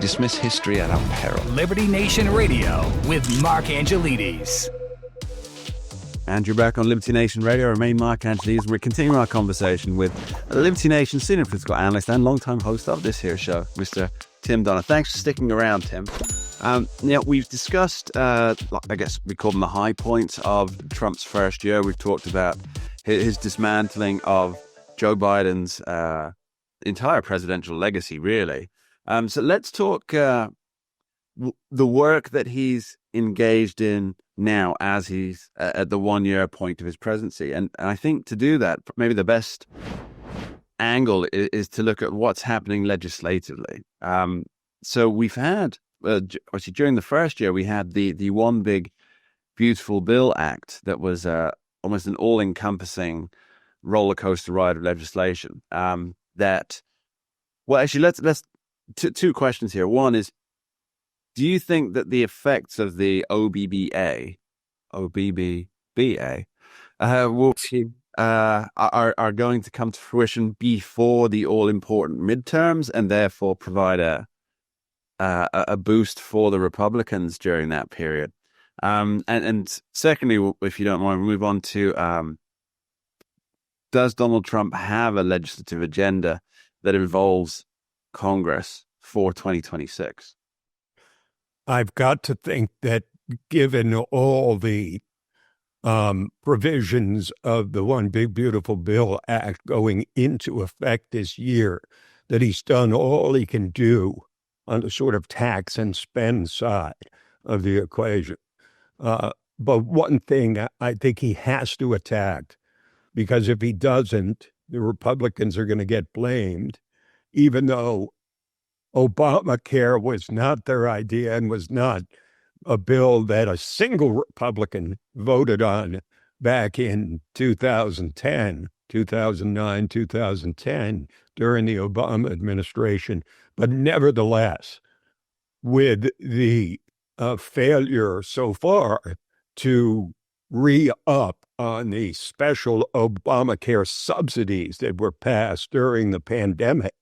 dismiss history at our peril. Liberty Nation Radio with Mark Angelides. And you're back on Liberty Nation Radio. I remain Mark Angelides. We're continuing our conversation with Liberty Nation senior political analyst and longtime host of this here show, Mr. Tim Donner. Thanks for sticking around, Tim. We've discussed, I guess we call them the high points of Trump's first year. We've talked about his dismantling of Joe Biden's entire presidential legacy, really. So let's talk the work that he's engaged in now as he's at the 1 year point of his presidency. And I think to do that, maybe the best angle is to look at what's happening legislatively. So we've had, obviously during the first year, we had the One Big Beautiful Bill Act that was almost an all-encompassing roller coaster ride of legislation. Let's two questions here. One is, do you think that the effects of the OBBA are going to come to fruition before the all-important midterms and therefore provide a boost for the Republicans during that period? And secondly, if you don't mind, we'll move on to does Donald Trump have a legislative agenda that involves Congress for 2026? I've got to think that given all the provisions of the One Big Beautiful Bill Act going into effect this year, that he's done all he can do on the sort of tax and spend side of the equation. But one thing I think he has to attack, because if he doesn't, the Republicans are going to get blamed, even though Obamacare was not their idea and was not a bill that a single Republican voted on back in 2009, 2010, during the Obama administration. But nevertheless, with the failure so far to re-up on the special Obamacare subsidies that were passed during the pandemic,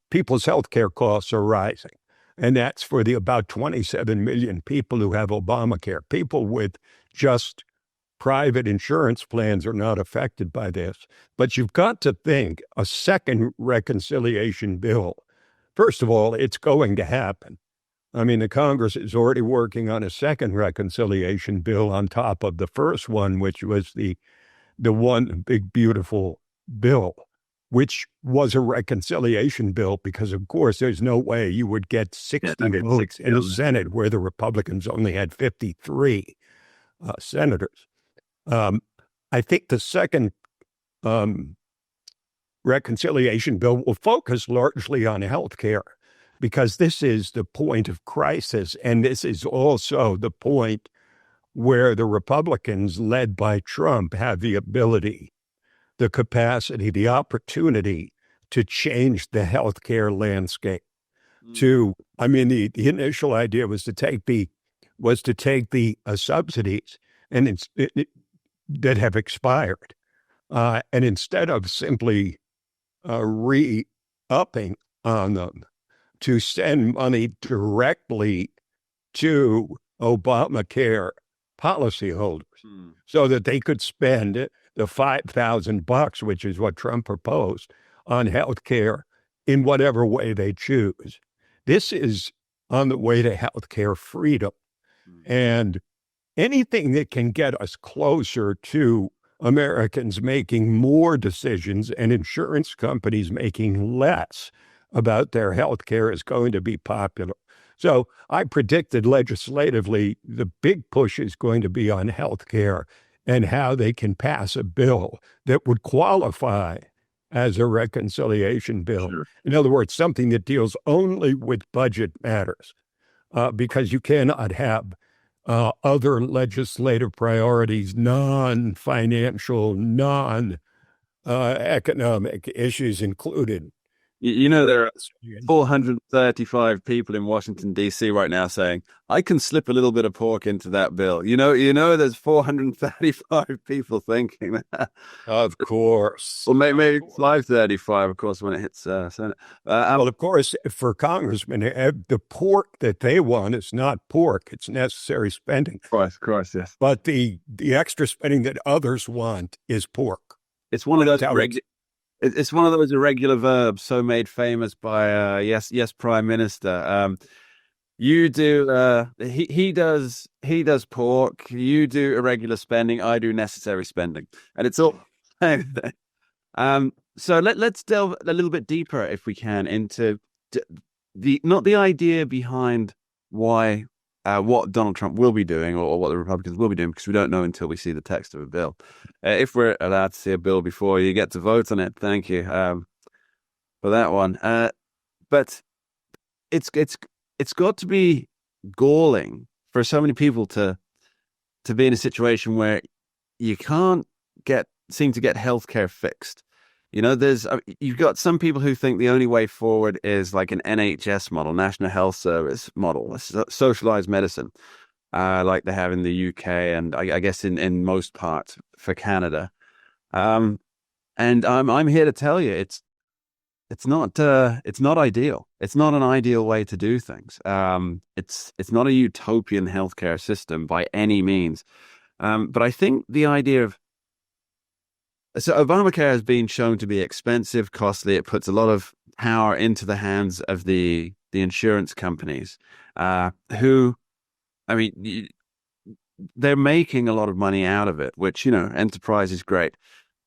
people's health care costs are rising. And that's for the about 27 million people who have Obamacare. People with just private insurance plans are not affected by this. But you've got to think a second reconciliation bill. First of all, it's going to happen. I mean, the Congress is already working on a second reconciliation bill on top of the first one, which was the One Big Beautiful Bill, which was a reconciliation bill because, of course, there's no way you would get 60 votes in the Senate where the Republicans only had 53 senators. I think the second reconciliation bill will focus largely on health care, because this is the point of crisis, and this is also the point where the Republicans, led by Trump, have the ability, the capacity, the opportunity to change the healthcare landscape. The initial idea was to take the subsidies that have expired, and instead of simply re-upping on them, to send money directly to Obamacare policyholders so that they could spend the $5,000, which is what Trump proposed, on health care in whatever way they choose. This is on the way to health care freedom. And anything that can get us closer to Americans making more decisions and insurance companies making less about their health care is going to be popular. So I predicted legislatively the big push is going to be on health care and how they can pass a bill that would qualify as a reconciliation bill. Sure. In other words, something that deals only with budget matters, because you cannot have other legislative priorities, non-financial, non-economic issues included You know, there are 435 people in Washington, D.C. right now saying, I can slip a little bit of pork into that bill. There's 435 people thinking that. Of course. Well, maybe 535, of course, when it hits Senate. Well, of course, for congressmen, the pork that they want is not pork. It's necessary spending. Of course, yes. But the extra spending that others want is pork. It's one of those it's one of those irregular verbs so made famous by yes Prime Minister. You do he does pork, you do irregular spending, I do necessary spending, and it's all so let's delve a little bit deeper, if we can, into not the idea behind why what Donald Trump will be doing, or what the Republicans will be doing, because we don't know until we see the text of a bill. If we're allowed to see a bill before you get to vote on it, thank you for that one. But it's got to be galling for so many people to be in a situation where you can't seem to get healthcare fixed. You've got some people who think the only way forward is like an NHS model, National Health Service model, socialized medicine, like they have in the UK, and I guess in most parts for Canada. And I'm here to tell you, it's not ideal. It's not an ideal way to do things. It's not a utopian healthcare system by any means. But I think the idea of Obamacare has been shown to be expensive, costly. It puts a lot of power into the hands of the insurance companies, who, I mean, they're making a lot of money out of it, which, enterprise is great,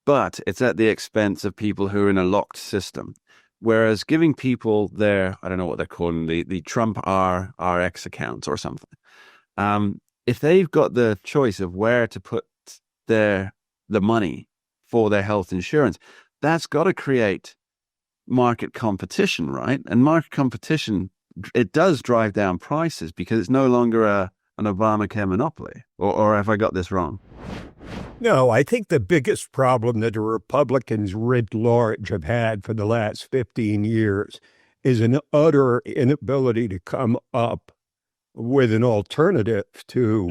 but it's at the expense of people who are in a locked system. Whereas giving people their, I don't know what they're calling the Trump RX accounts or something, if they've got the choice of where to put the money for their health insurance, that's got to create market competition, right? And market competition, it does drive down prices, because it's no longer an Obamacare monopoly. Or have I got this wrong? No, I think the biggest problem that the Republicans writ large have had for the last 15 years is an utter inability to come up with an alternative to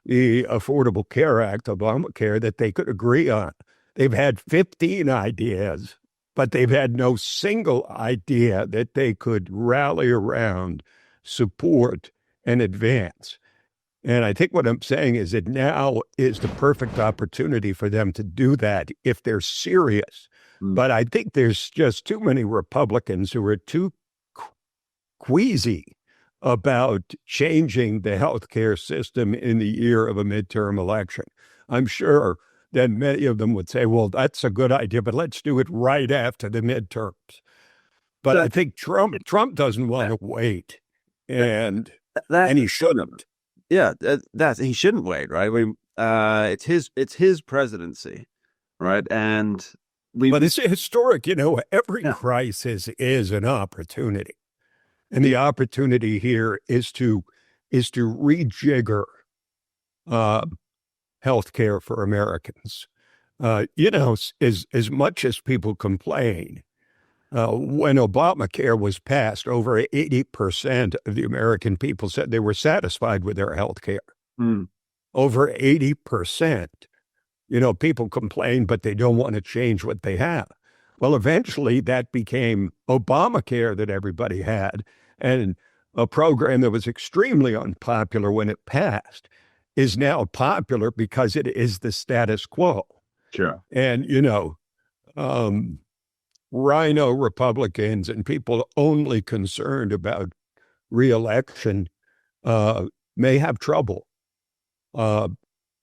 the Affordable Care Act, Obamacare, that they could agree on. They've had 15 ideas, but they've had no single idea that they could rally around, support, and advance. And I think what I'm saying is that now is the perfect opportunity for them to do that if they're serious. But I think there's just too many Republicans who are too queasy about changing the healthcare system in the year of a midterm election. I'm sure then many of them would say, well, that's a good idea, but let's do it right after the midterms. But I think Trump doesn't want to wait, and he shouldn't. Yeah, he shouldn't wait, right? It's his presidency, right? But it's historic. Every crisis is an opportunity, and the opportunity here is to rejigger healthcare for Americans. As much as people complain, when Obamacare was passed, over 80% of the American people said they were satisfied with their healthcare. Over 80%. People complain, but they don't want to change what they have. Well, eventually that became Obamacare that everybody had, and a program that was extremely unpopular when it passed is now popular because it is the status quo. Sure. And, rhino Republicans and people only concerned about reelection may have trouble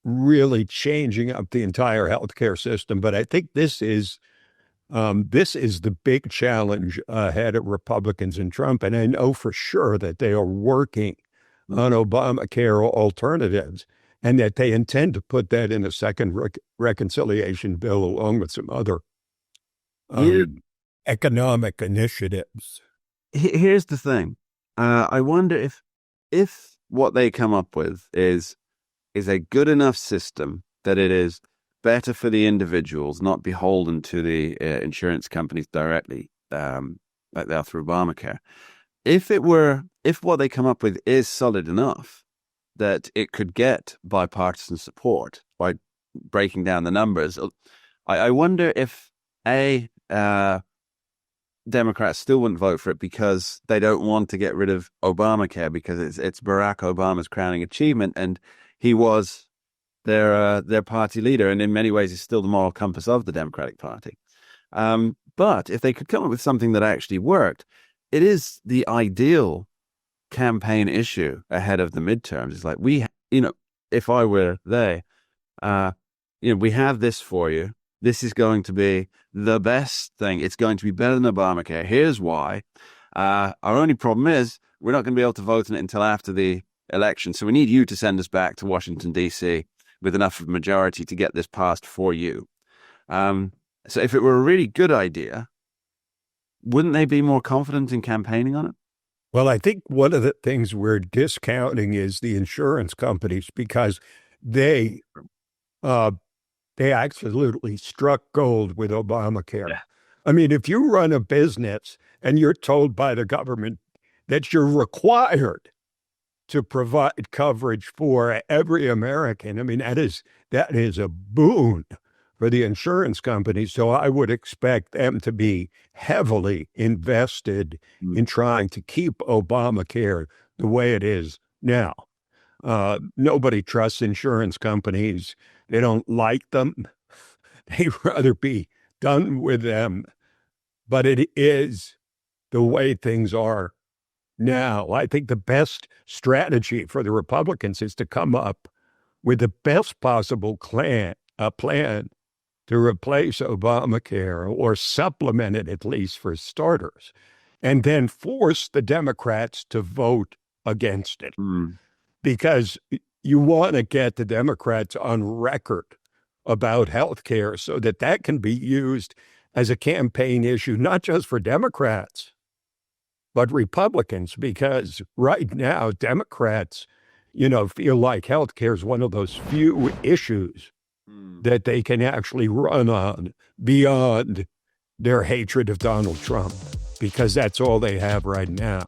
really changing up the entire healthcare system. But I think this is the big challenge ahead of Republicans and Trump. And I know for sure that they are working on Obamacare alternatives, and that they intend to put that in a second reconciliation bill along with some other economic initiatives. Here's the thing. I wonder if what they come up with is a good enough system that it is better for the individuals, not beholden to the insurance companies directly, like they are through Obamacare. If what they come up with is solid enough that it could get bipartisan support by breaking down the numbers, I wonder if Democrats still wouldn't vote for it because they don't want to get rid of Obamacare because it's Barack Obama's crowning achievement, and he was their party leader, and in many ways is still the moral compass of the Democratic Party. But if they could come up with something that actually worked, it is the ideal campaign issue ahead of the midterms. It's like, if I were they, we have this for you. This is going to be the best thing. It's going to be better than Obamacare. Here's why. Our only problem is we're not going to be able to vote on it until after the election. So we need you to send us back to Washington, D.C. with enough of a majority to get this passed for you. So if it were a really good idea, wouldn't they be more confident in campaigning on it? Well, I think one of the things we're discounting is the insurance companies, because they absolutely struck gold with Obamacare. Yeah. I mean, if you run a business and you're told by the government that you're required to provide coverage for every American, I mean, that is a boon for the insurance companies. So I would expect them to be heavily invested in trying to keep Obamacare the way it is now. Nobody trusts insurance companies. They don't like them. They'd rather be done with them. But it is the way things are now. I think the best strategy for the Republicans is to come up with the best possible plan to replace Obamacare or supplement it, at least for starters, and then force the Democrats to vote against it. Because you want to get the Democrats on record about health care so that can be used as a campaign issue, not just for Democrats, but Republicans, because right now Democrats, feel like health care is one of those few issues that they can actually run on beyond their hatred of Donald Trump, because that's all they have right now.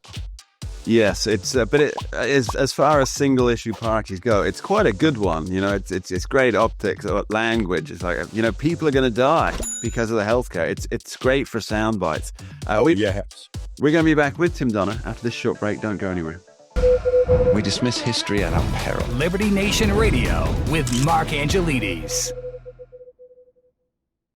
Yes, it's but it is, as far as single issue parties go, it's quite a good one. It's great optics, language. It's like, people are going to die because of the healthcare. It's great for sound bites. Yes. We're going to be back with Tim Donner after this short break. Don't go anywhere. We dismiss history at our peril. Liberty Nation Radio with Mark Angelides.